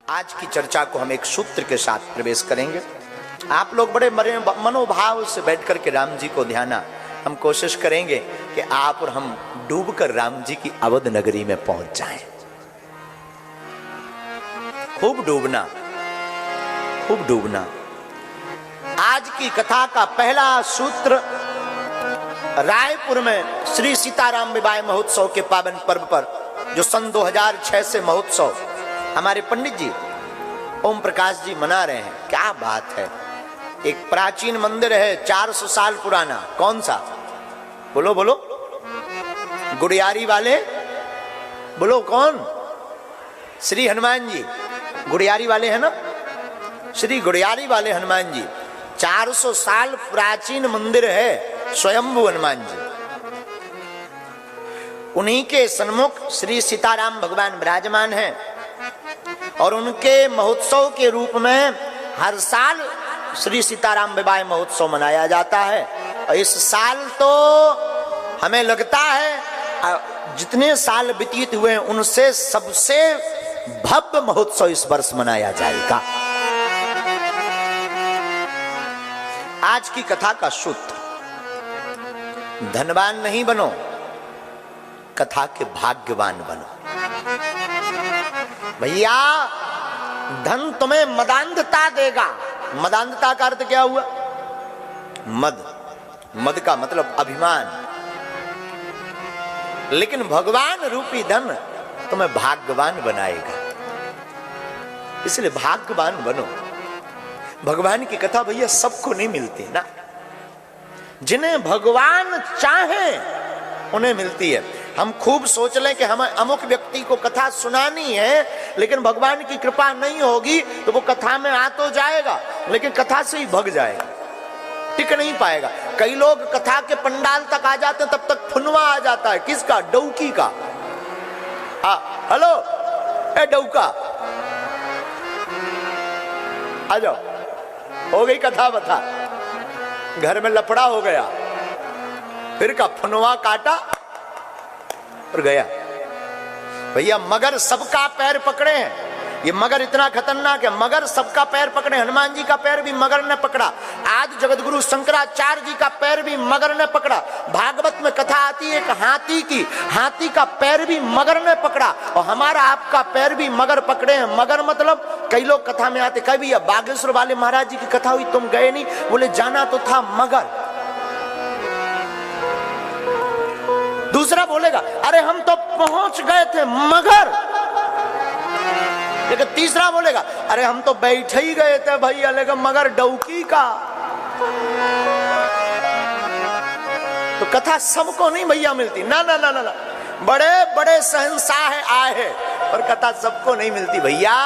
आज की चर्चा को हम एक सूत्र के साथ प्रवेश करेंगे। आप लोग बड़े मनोभाव से बैठ कर के राम जी को ध्याना। हम कोशिश करेंगे कि आप और हम डूबकर राम जी की अवध नगरी में पहुंच जाएं। खूब डूबना, खूब डूबना। आज की कथा का पहला सूत्र रायपुर में श्री सीताराम विवाह महोत्सव के पावन पर्व पर, जो सन 2006 से महोत्सव हमारे पंडित जी ओम प्रकाश जी मना रहे हैं। क्या बात है। एक प्राचीन मंदिर है 400 साल पुराना। कौन सा? बोलो बोलो। गुड़ियारी वाले बोलो। कौन? श्री हनुमान जी गुड़ियारी वाले हैं ना। श्री गुड़ियारी वाले हनुमान जी 400 साल प्राचीन मंदिर है। स्वयंभू हनुमान जी, उन्हीं के सन्मुख श्री सीताराम भगवान विराजमान हैं और उनके महोत्सव के रूप में हर साल श्री सीताराम विवाह महोत्सव मनाया जाता है। और इस साल तो हमें लगता है जितने साल व्यतीत हुए उनसे सबसे भव्य महोत्सव इस वर्ष मनाया जाएगा। आज की कथा का सूत्र, धनवान नहीं बनो, कथा के भाग्यवान बनो। भैया धन तुम्हें मदांधता देगा। मदांधता का अर्थ क्या हुआ? मद। मद का मतलब अभिमान। लेकिन भगवान रूपी धन तुम्हें भाग्यवान बनाएगा। इसलिए भाग्यवान बनो। भगवान की कथा भैया सबको नहीं मिलती ना। जिन्हें भगवान चाहे उन्हें मिलती है। हम खूब सोच लें कि हमें अमुक व्यक्ति को कथा सुनानी है, लेकिन भगवान की कृपा नहीं होगी तो वो कथा में आ तो जाएगा लेकिन कथा से ही भग जाएगा, टिक नहीं पाएगा। कई लोग कथा के पंडाल तक आ जाते हैं, तब तक फुनवा आ जाता है। किसका? डौकी का। हेलो ए डौका, आ जाओ। हो गई कथा बता, घर में लफड़ा हो गया, फिर का फुनवा काटा और गया। भैया मगर सबका पैर पकड़े हैं। ये मगर इतना खतरनाक है। मगर सबका पैर पकड़े। हनुमान जी का पैर भी मगर ने पकड़ा। आज जगतगुरु शंकराचार्य जी का पैर भी मगर ने पकड़ा। भागवत में कथा आती है एक हाथी की, हाथी का पैर भी मगर ने पकड़ा। और हमारा आपका पैर भी मगर पकड़े हैं। मगर मतलब कई लोग कथा में आते, कई भैया बागेश्वर वाले महाराज जी की कथा हुई, तुम गए नहीं? बोले जाना तो था मगर। दूसरा बोलेगा अरे हम तो पहुंच गए थे मगर। लेकिन तीसरा बोलेगा अरे हम तो बैठे ही गए थे भैया, लेकिन मगर डौकी का। तो कथा सबको नहीं भैया मिलती ना ना ना ना, ना। बड़े बड़े शहंशाह आए हैं पर कथा सबको नहीं मिलती भैया।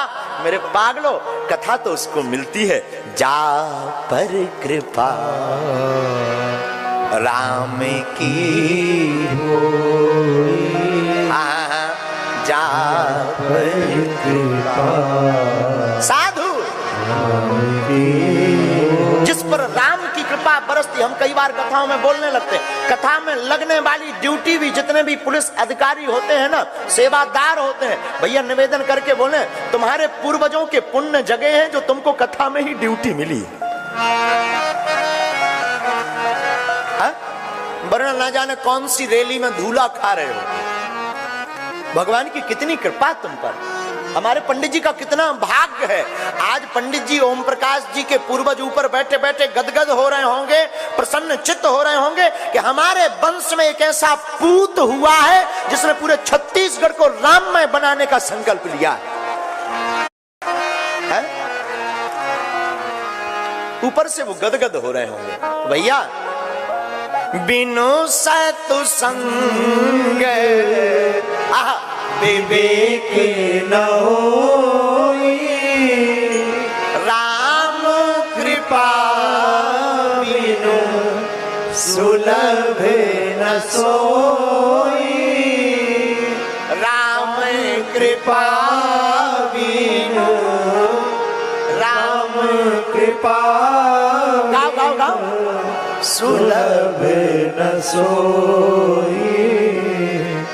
मेरे पागलो, कथा तो उसको मिलती है जा पर कृपा राम की हो, जा पर कृपा। साधु जिस पर राम की कृपा बरसती। हम कई बार कथाओं में बोलने लगते हैं, कथा में लगने वाली ड्यूटी भी, जितने भी पुलिस अधिकारी होते हैं ना, सेवादार होते हैं, भैया निवेदन करके बोले तुम्हारे पूर्वजों के पुण्य जगह हैं जो तुमको कथा में ही ड्यूटी मिली। वरना ना जाने कौन सी रैली में धूला खा रहे हो। भगवान की कितनी कृपा तुम पर। हमारे पंडित जी का कितना भाग्य है। आज पंडित जी ओम प्रकाश जी के पूर्वज ऊपर बैठे बैठे गदगद हो रहे होंगे, प्रसन्न चित्त हो रहे होंगे कि हमारे वंश में एक ऐसा पूत हुआ है जिसने पूरे छत्तीसगढ़ को राममय बनाने का संकल्प लिया है। ऊपर से वो गदगद हो रहे होंगे। भैया बिनु सतु संग विवेक न होई, राम कृपा बिनु सुलभ न सोई, राम कृपा बिनु, राम कृपा गाओ गाओ गाओ, सुलभ न सोई।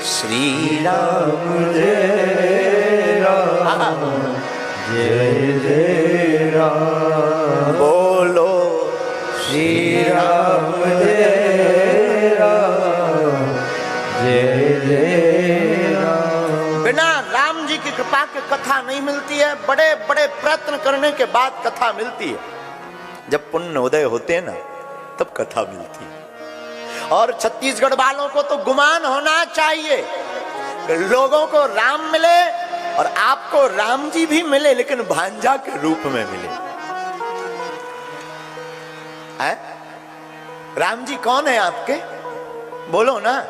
श्री राम जय राम जय जय राम। बोलो श्री राम जय राम, जय जय राम। बिना राम जी की कृपा के कथा नहीं मिलती है, बड़े बड़े प्रयत्न करने के बाद कथा मिलती है। जब पुण्य उदय होते हैं ना तब कथा मिलती है। और छत्तीसगढ़ वालों को तो गुमान होना चाहिए कि लोगों को राम मिले और आपको राम जी भी मिले, लेकिन भांजा के रूप में मिले। है? राम जी कौन है आपके? बोलो ना।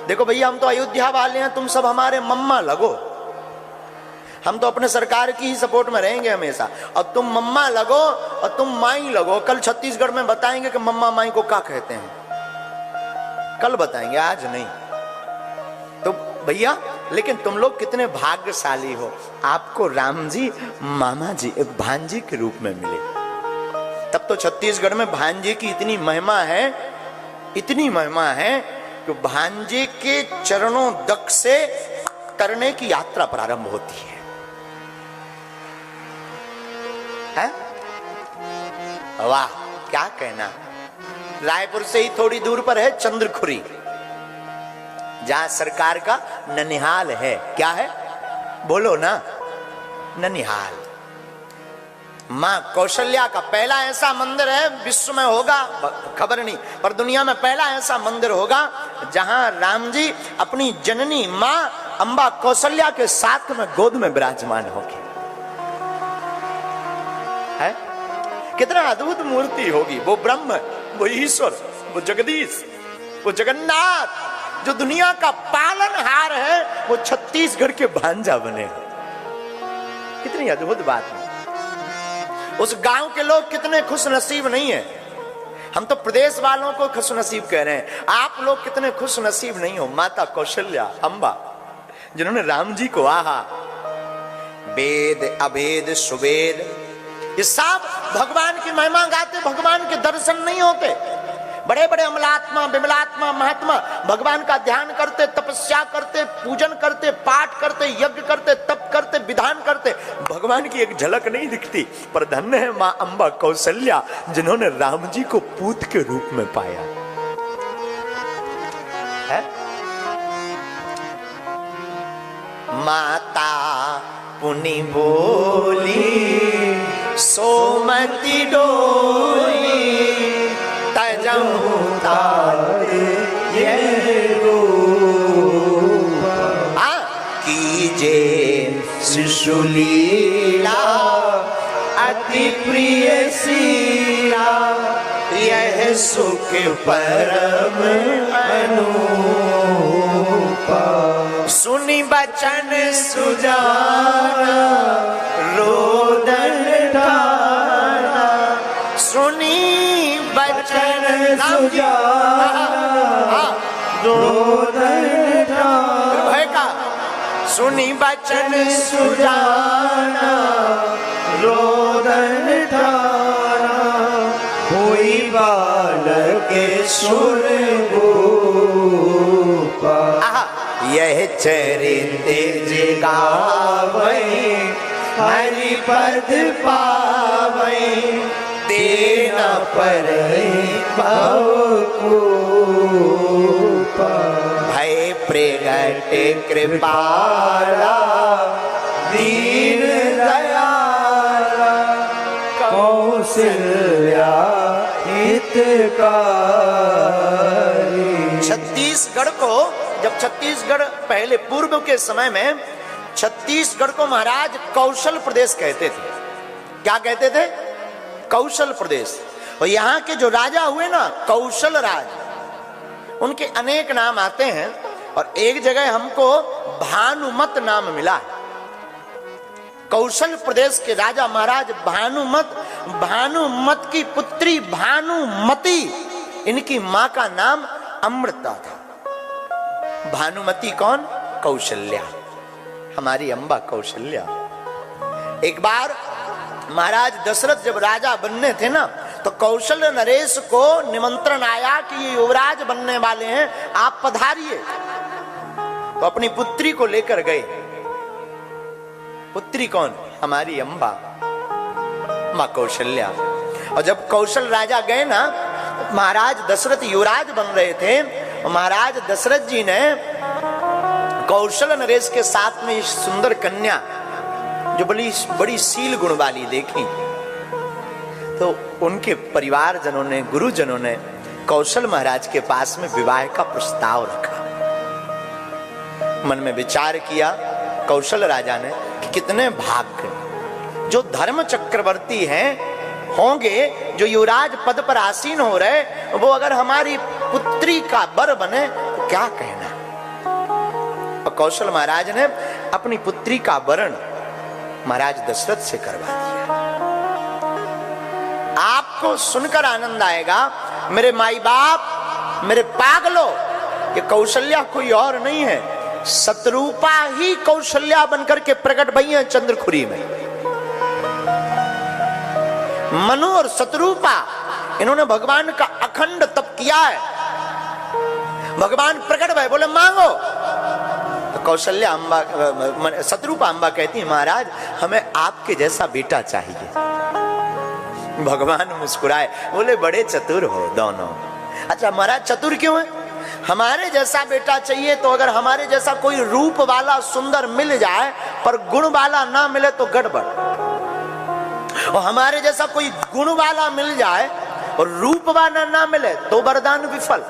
देखो भैया, हम तो अयोध्या वाले हैं, तुम सब हमारे मम्मा लगो। हम तो अपने सरकार की ही सपोर्ट में रहेंगे हमेशा। और तुम मम्मा लगो और तुम माई लगो। कल छत्तीसगढ़ में बताएंगे कि मम्मा माई को क्या कहते हैं, कल बताएंगे, आज नहीं। तो भैया, लेकिन तुम लोग कितने भाग्यशाली हो, आपको राम जी मामा जी एक भांजे के रूप में मिले। तब तो छत्तीसगढ़ में भांजे की इतनी महिमा है, इतनी महिमा है कि भांजे के चरणों दक से करने की यात्रा प्रारंभ होती है। वाह, क्या कहना। रायपुर से ही थोड़ी दूर पर है चंद्रखुरी, जहां सरकार का ननिहाल है। क्या है? बोलो ना, ननिहाल। मां कौशल्या का पहला ऐसा मंदिर है, विश्व में होगा खबर नहीं, पर दुनिया में पहला ऐसा मंदिर होगा जहां राम जी अपनी जननी मां अंबा कौशल्या के साथ में गोद में विराजमान होगी। है? कितना अद्भुत मूर्ति होगी। वो ब्रह्म, वो ईश्वर, वो जगदीश, वो जगन्नाथ जो दुनिया का पालनहार है, वो छत्तीसगढ़ के भांजा बने। कितनी अद्भुत बात है। उस गांव के लोग कितने खुश नसीब नहीं है। हम तो प्रदेश वालों को खुश नसीब कह रहे हैं, आप लोग कितने खुश नसीब नहीं हो। माता कौशल्या अंबा, जिन्होंने राम जी को आहा वेद अभेद सुवेद, ये सब भगवान की महिमा गाते, भगवान के दर्शन नहीं होते। बड़े बड़े अमलात्मा विमलात्मा महात्मा भगवान का ध्यान करते, तपस्या करते, पूजन करते, पाठ करते, यज्ञ करते, तप करते, विधान करते, भगवान की एक झलक नहीं दिखती। पर धन्य है मां अंबा कौशल्या, जिन्होंने राम जी को पूत के रूप में पाया है। माता पुनि बोली सोमति डोली, तजहु तारे ये रूप, कीजे शिशु लीला अति प्रिय सीला, यह सुख परम अनूपा। सुनि बचन सुजाना रोदन ठाना, सुनी बचन सुजाना रोदन ठाना, भय का सुनी बचन सुजाना रोदन ठाना, हुई बालक सुर भूपा। यह चरित्र जगावै हरि पद पावै, तेना पर भय प्रगट कृपाला दीन दयाला, कौशल्या हितकारी। छत्तीसगढ़ को, जब छत्तीसगढ़ पहले पूर्व के समय में छत्तीसगढ़ को महाराज कौशल प्रदेश कहते थे। क्या कहते थे? कौशल प्रदेश। और यहाँ के जो राजा हुए ना कौशल राज, उनके अनेक नाम आते हैं और एक जगह हमको भानुमत नाम मिला है। कौशल प्रदेश के राजा महाराज भानुमत, भानुमत की पुत्री भानुमती, इनकी मां का नाम अमृता था। भानुमती कौन? कौशल्या, हमारी अंबा कौशल्या। एक बार महाराज दशरथ जब राजा बनने थे ना, तो कौशल नरेश को निमंत्रण आया कि ये युवराज बनने वाले हैं, आप पधारिए। तो अपनी पुत्री को लेकर गए। पुत्री कौन? हमारी अंबा मां कौशल्या। और जब कौशल राजा गए ना, महाराज दशरथ युवराज बन रहे थे, महाराज दशरथ जी ने कौशल नरेश के साथ में इस सुंदर कन्या जो बड़ी शील गुण वाली देखी, तो उनके परिवारजनों ने, गुरुजनों ने कौशल महाराज के पास में विवाह का प्रस्ताव रखा। मन में विचार किया कौशल राजा ने कि कितने भाग्य जो धर्म चक्रवर्ती हैं होंगे, जो युवराज पद पर आसीन हो रहे, वो अगर हमारी पुत्री का वर बने तो क्या कहना। और कौशल महाराज ने अपनी पुत्री का वरण महाराज दशरथ से करवा दिया। आपको सुनकर आनंद आएगा मेरे माई बाप, मेरे पागलों, ये कौशल्या कोई और नहीं है, शत्रुपा ही कौशल्या बनकर के प्रकट भई है चंद्रखुरी में। मनु और शत्रुपा इन्होंने भगवान का अखंड तप किया है। भगवान प्रकट भय, बोले मांगो। तो कौशल्या अम्बा, शत्रुपा अम्बा कहती महाराज हमें आपके जैसा बेटा चाहिए। भगवान मुस्कुराए, बोले बड़े चतुर हो दोनों। अच्छा महाराज चतुर क्यों है? हमारे जैसा बेटा चाहिए तो अगर हमारे जैसा कोई रूप वाला सुंदर मिल जाए पर गुण वाला ना मिले तो गड़बड़, और हमारे जैसा कोई गुण वाला मिल जाए और रूप वाला ना मिले तो वरदान विफल।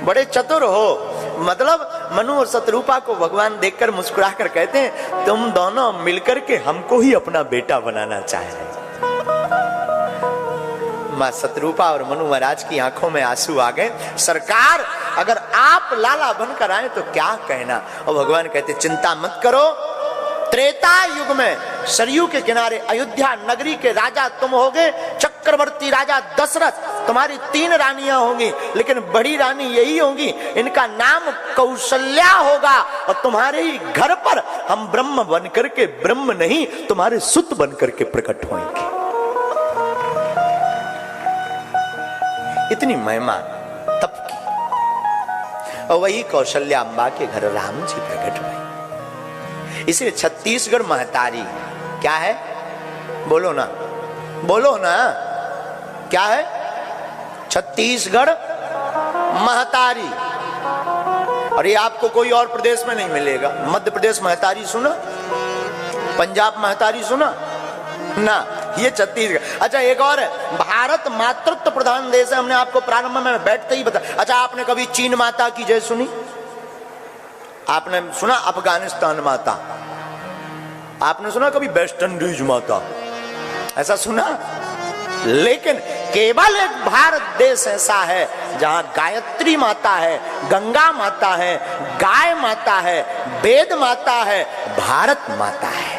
बड़े चतुर हो। मतलब मनु और शत्रुपा को भगवान देखकर मुस्कुरा कर कहते हैं तुम दोनों मिलकर के हमको ही अपना बेटा बनाना चाह रहे। मां शत्रुपा और मनु महाराज की आंखों में आंसू आ गए। सरकार अगर आप लाला बनकर आए तो क्या कहना। और भगवान कहते चिंता मत करो, त्रेता युग में सरयू के किनारे अयोध्या नगरी के राजा तुम होगे, चक्रवर्ती राजा दशरथ। तुम्हारी 3 रानियां होंगी, लेकिन बड़ी रानी यही होंगी, इनका नाम कौशल्या होगा। और तुम्हारे ही घर पर हम ब्रह्म बनकर के, ब्रह्म नहीं तुम्हारे सुत बनकर के प्रकट होंगे। इतनी महिमा तप की। और वही कौशल्या अम्बा के घर राम जी प्रकट हुए। इसलिए छत्तीसगढ़ महतारी क्या है? बोलो ना, बोलो ना, क्या है? छत्तीसगढ़ महतारी। और ये आपको कोई और प्रदेश में नहीं मिलेगा। मध्य प्रदेश महतारी सुना, पंजाब महतारी सुना ना, ये छत्तीसगढ़। अच्छा एक और है, भारत मातृत्व प्रधान देश है। हमने आपको प्रारंभ में बैठते ही बताया। अच्छा आपने कभी चीन माता की जय सुनी? आपने सुना अफगानिस्तान माता? आपने सुना कभी वेस्ट इंडीज माता? ऐसा सुना? लेकिन केवल एक भारत देश ऐसा है जहां गायत्री माता है, गंगा माता है, गाय माता है, वेद माता है, भारत माता है।